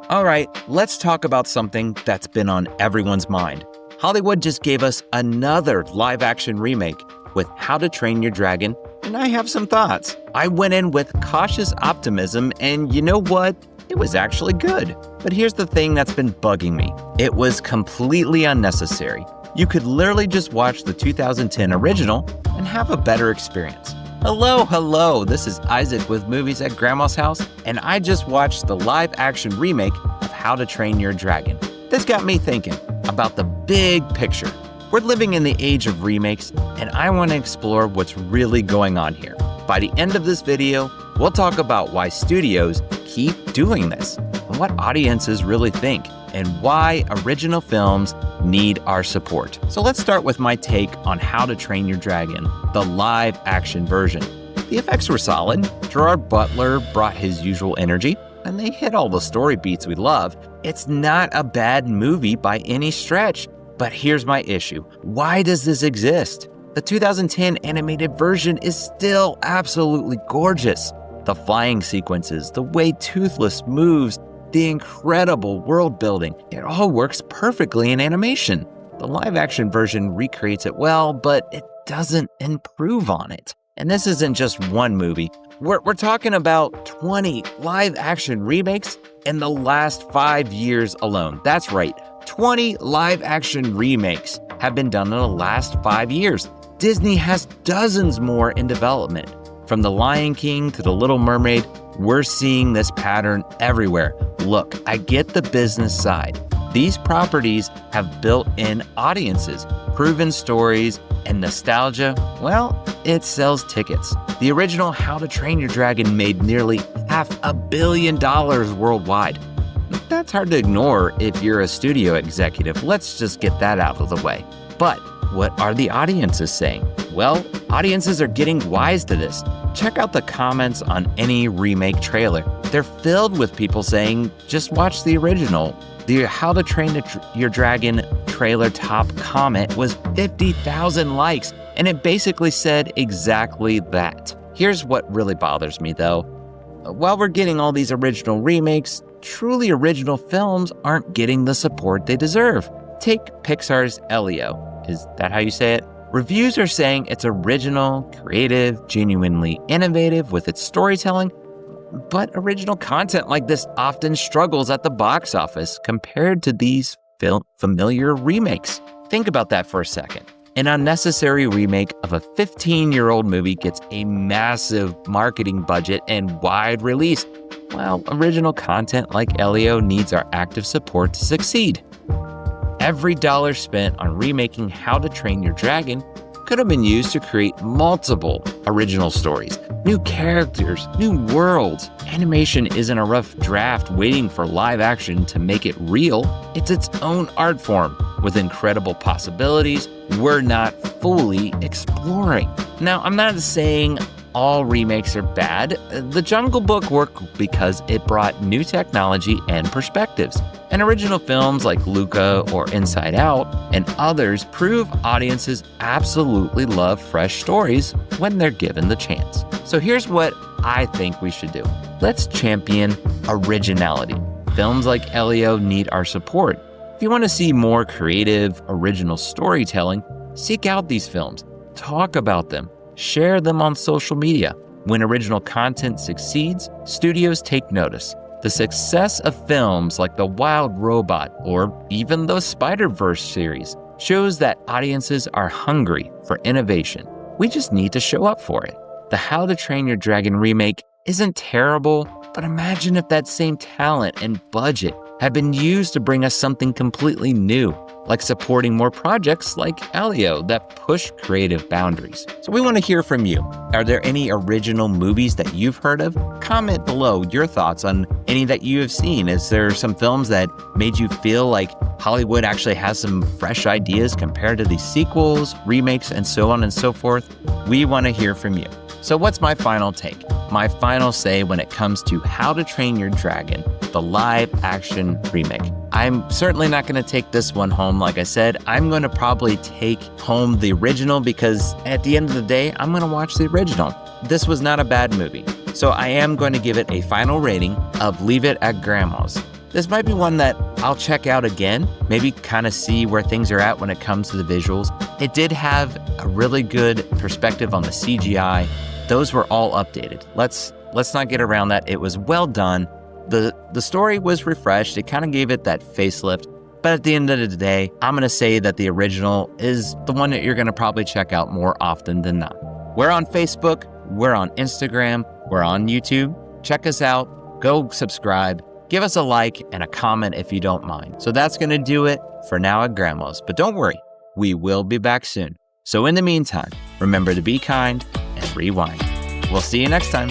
All right, let's talk about something that's been on everyone's mind. Hollywood just gave us another live-action remake with How to Train Your Dragon, and I have some thoughts. I went in with cautious optimism, and you know what? It was actually good. But here's the thing that's been bugging me. It was completely unnecessary. You could literally just watch the 2010 original and have a better experience. Hello, this is Isaac with Movies at Grandma's House, and I just watched the live-action remake of How to Train Your Dragon. This got me thinking about the big picture. We're living in the age of remakes, and I want to explore what's really going on here. By the end of this video, we'll talk about why studios keep doing this, and what audiences really think, and why original films need our support. So let's start with my take on How to Train Your Dragon, the live-action version. The effects were solid. Gerard Butler brought his usual energy, and they hit all the story beats we love. It's not a bad movie by any stretch, but here's my issue. Why does this exist? The 2010 animated version is still absolutely gorgeous. The flying sequences, the way Toothless moves, the incredible world building, it all works perfectly in animation. The live-action version recreates it well, but it doesn't improve on it. And this isn't just one movie. We're talking about 20 live-action remakes in the last 5 years alone. That's right, 20 live-action remakes have been done in the last 5 years. Disney has dozens more in development. From The Lion King to The Little Mermaid, we're seeing this pattern everywhere. Look, I get the business side. These properties have built-in audiences, proven stories, and nostalgia, well, it sells tickets. The original How to Train Your Dragon made nearly $500 million worldwide. That's hard to ignore if you're a studio executive. Let's just get that out of the way. But what are the audiences saying? Well, audiences are getting wise to this. Check out the comments on any remake trailer. They're filled with people saying, just watch the original. The How to Train Your Dragon trailer top comment was 50,000 likes, and it basically said exactly that. Here's what really bothers me though. While we're getting all these original remakes, truly original films aren't getting the support they deserve. Take Pixar's Elio. Is that how you say it? Reviews are saying it's original, creative, genuinely innovative with its storytelling, but original content like this often struggles at the box office compared to these familiar remakes. Think about that for a second. An unnecessary remake of a 15-year-old movie gets a massive marketing budget and wide release, while original content like Elio needs our active support to succeed. Every dollar spent on remaking How to Train Your Dragon could have been used to create multiple original stories, new characters, new worlds. Animation isn't a rough draft waiting for live action to make it real. It's its own art form with incredible possibilities we're not fully exploring. Now, I'm not saying all remakes are bad. The Jungle Book worked because it brought new technology and perspectives. And original films like Luca or Inside Out and others prove audiences absolutely love fresh stories when they're given the chance. So here's what I think we should do. Let's champion originality. Films like Elio need our support. If you want to see more creative, original storytelling, seek out these films, talk about them, share them on social media. When original content succeeds, studios take notice. The success of films like The Wild Robot or even the Spider-Verse series shows that audiences are hungry for innovation. We just need to show up for it. The How to Train Your Dragon remake isn't terrible, but imagine if that same talent and budget had been used to bring us something completely new, like supporting more projects like Elio that push creative boundaries. So we want to hear from you. Are there any original movies that you've heard of? Comment below your thoughts on any that you have seen. Is there some films that made you feel like Hollywood actually has some fresh ideas compared to these sequels, remakes, and so on and so forth? We want to hear from you. So what's my final take? My final say when it comes to How to Train Your Dragon, the live action remake. I'm certainly not going to take this one home. Like I said, I'm going to probably take home the original because at the end of the day, I'm going to watch the original. This was not a bad movie. So I am going to give it a final rating of Leave It at Grandma's. This might be one that I'll check out again, maybe kind of see where things are at when it comes to the visuals. It did have a really good perspective on the CGI. Those were all updated. Let's not get around that. It was well done. The story was refreshed. It kind of gave it that facelift. But at the end of the day, I'm going to say that the original is the one that you're going to probably check out more often than not. We're on Facebook. We're on Instagram. We're on YouTube. Check us out. Go subscribe. Give us a like and a comment if you don't mind. So that's going to do it for now at Grandma's. But don't worry, we will be back soon. So in the meantime, remember to be kind and rewind. We'll see you next time.